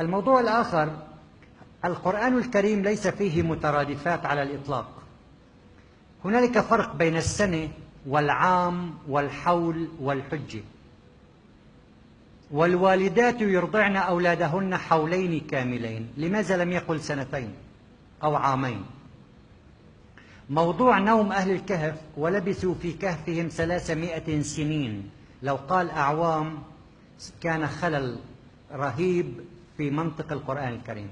الموضوع الآخر، القرآن الكريم ليس فيه مترادفات على الإطلاق. هنالك فرق بين السنة والعام والحول والحجة. والوالدات يرضعن أولادهن حولين كاملين، لماذا لم يقل سنتين أو عامين؟ موضوع نوم أهل الكهف ولبثوا في كهفهم 300 سنين، لو قال أعوام كان خلل رهيب في منطق القرآن الكريم.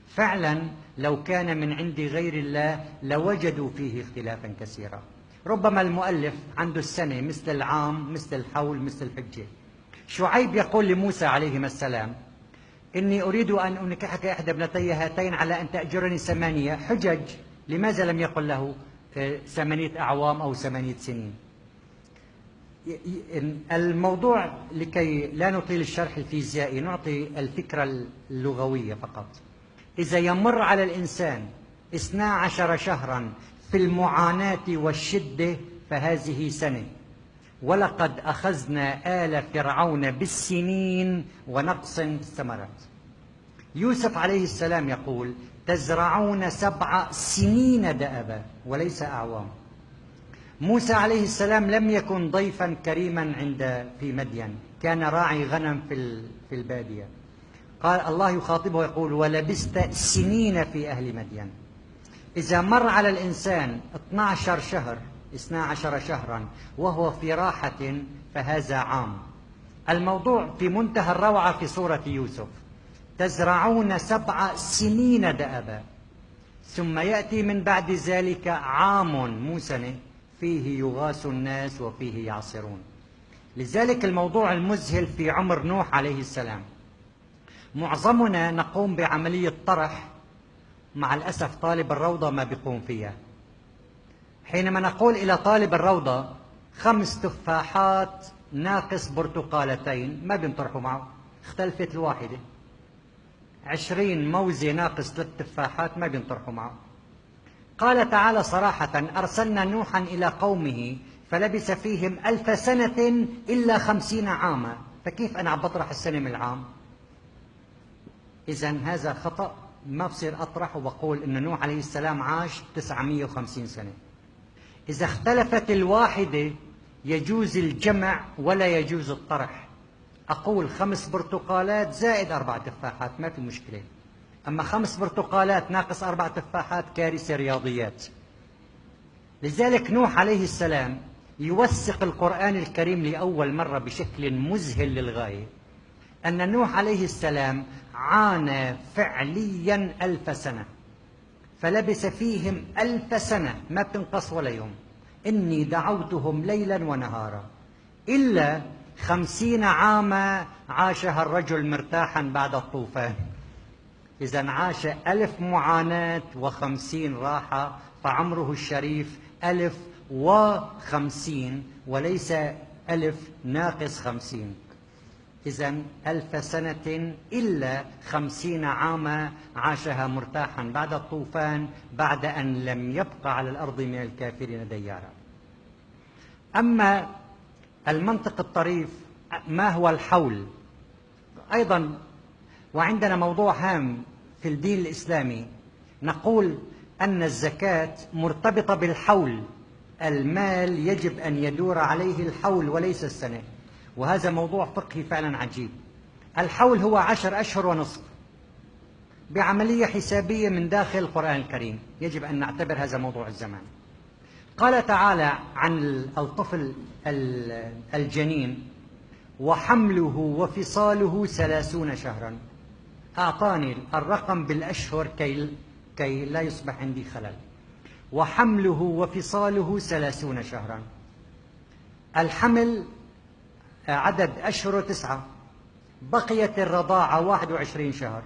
فعلا لو كان من عند غير الله لوجدوا فيه اختلافا كثيرا. ربما المؤلف عنده السنة مثل العام مثل الحول مثل الحجة. شعيب يقول لموسى عليهما السلام: إني أريد أن أنكحك إحدى ابنتي هاتين على أن تأجرني 8 حجج. لماذا لم يقل له 8 أعوام أو 8 سنين؟ الموضوع لكي لا نطيل الشرح الفيزيائي نعطي الفكرة اللغوية فقط. إذا يمر على الإنسان 12 شهرا في المعاناة والشدة فهذه سنة. ولقد أخذنا آل فرعون بالسنين ونقص الثمرات. يوسف عليه السلام يقول: تزرعون 7 سنين دأبا وليس أعوام. موسى عليه السلام لم يكن ضيفا كريما في مدين، كان راعي غنم في البادية. قال الله يخاطبه يقول: ولبست سنين في أهل مدين. إذا مر على الإنسان 12 شهرا وهو في راحة فهذا عام. الموضوع في منتهى الروعة في سورة يوسف: تزرعون 7 سنين دأبا ثم يأتي من بعد ذلك عام مو سنة فيه يغاث الناس وفيه يعصرون. لذلك الموضوع المذهل في عمر نوح عليه السلام. معظمنا نقوم بعملية طرح، مع الأسف طالب الروضة ما بيقوم فيها. حينما نقول إلى طالب الروضة 5 تفاحات ناقص برتقالتين ما بنطرحوا معه، اختلفت الواحدة. 20 موزة ناقص 3 تفاحات ما بنطرحوا معه. قال تعالى صراحة: أرسلنا نوحا إلى قومه فلبث فيهم 1000 سنة إلا 50 عاما. فكيف أنا عم بطرح السنة من العام؟ إذن هذا خطأ. ما بصير أطرح وبقول إن نوح عليه السلام عاش 950 سنة. إذا اختلفت الواحدة يجوز الجمع ولا يجوز الطرح. أقول 5 برتقالات زائد 4 تفاحات ما في مشكلة. أما 5 برتقالات ناقص 4 تفاحات كارثة رياضيات. لذلك نوح عليه السلام يوثق القرآن الكريم لأول مرة بشكل مذهل للغاية أن نوح عليه السلام عانى فعليا 1000 سنة، فلبث فيهم 1000 سنة ما بتنقص ولا يوم. إني دعوتهم ليلا ونهارا إلا 50 عاما عاشها الرجل مرتاحا بعد الطوفان. إذا عاش 1000 معاناة و50 راحة، فعمره الشريف 1050 وليس 1000 ناقص 50. إذا 1000 سنة إلا 50 عاما عاشها مرتاحا بعد الطوفان، بعد أن لم يبقى على الأرض من الكافرين ديارا. أما المنطق الطريف، ما هو الحول؟ أيضا وعندنا موضوع هام في الدين الإسلامي، نقول أن الزكاة مرتبطة بالحول. المال يجب أن يدور عليه الحول وليس السنة، وهذا موضوع فقهي فعلا عجيب. الحول هو 10 أشهر ونصف بعملية حسابية من داخل القرآن الكريم، يجب أن نعتبر هذا موضوع الزمان. قال تعالى عن الطفل الجنين: وحمله وفصاله 30 شهرا. أعطاني الرقم بالأشهر كي لا يصبح عندي خلل. وحمله وفصاله 30 شهرا. الحمل عدد أشهر 9، بقيت الرضاعة 21 شهر.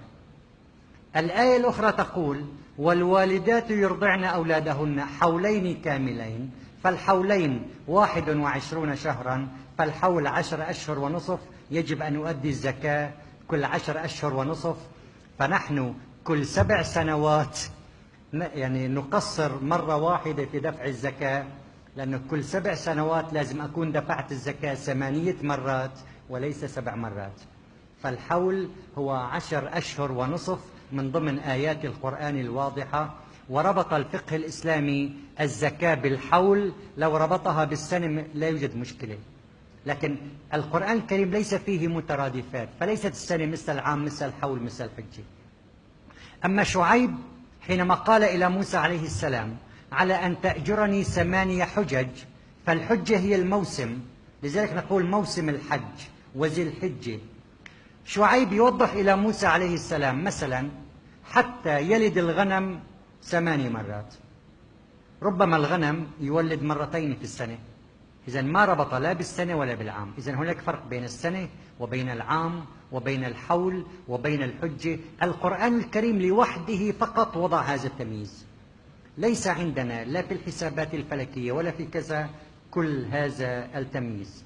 الآية الأخرى تقول: والوالدات يرضعن أولادهن حولين كاملين، فالحولين 21 شهرا، فالحول 10 أشهر ونصف. يجب أن نؤدي الزكاة كل 10 أشهر ونصف. فنحن كل 7 سنوات يعني نقصر مرة واحدة في دفع الزكاة، لأنه كل 7 سنوات لازم أكون دفعت الزكاة 8 مرات وليس 7 مرات. فالحول هو 10 أشهر ونصف من ضمن آيات القرآن الواضحة. وربط الفقه الإسلامي الزكاة بالحول، لو ربطها بالسنة لا يوجد مشكلة، لكن القرآن الكريم ليس فيه مترادفات، فليست السنة مثل العام مثل الحول مثل الحجة. أما شعيب حينما قال إلى موسى عليه السلام على أن تأجرني 8 حجج، فالحجة هي الموسم، لذلك نقول موسم الحج وذي الحجة. شعيب يوضح إلى موسى عليه السلام مثلا حتى يلد الغنم 8 مرات، ربما الغنم يولد مرتين في السنة، إذا ما ربط لا بالسنة ولا بالعام. إذا هناك فرق بين السنة وبين العام وبين الحول وبين الحجة. القرآن الكريم لوحده فقط وضع هذا التمييز، ليس عندنا لا في الحسابات الفلكية ولا في كذا كل هذا التمييز.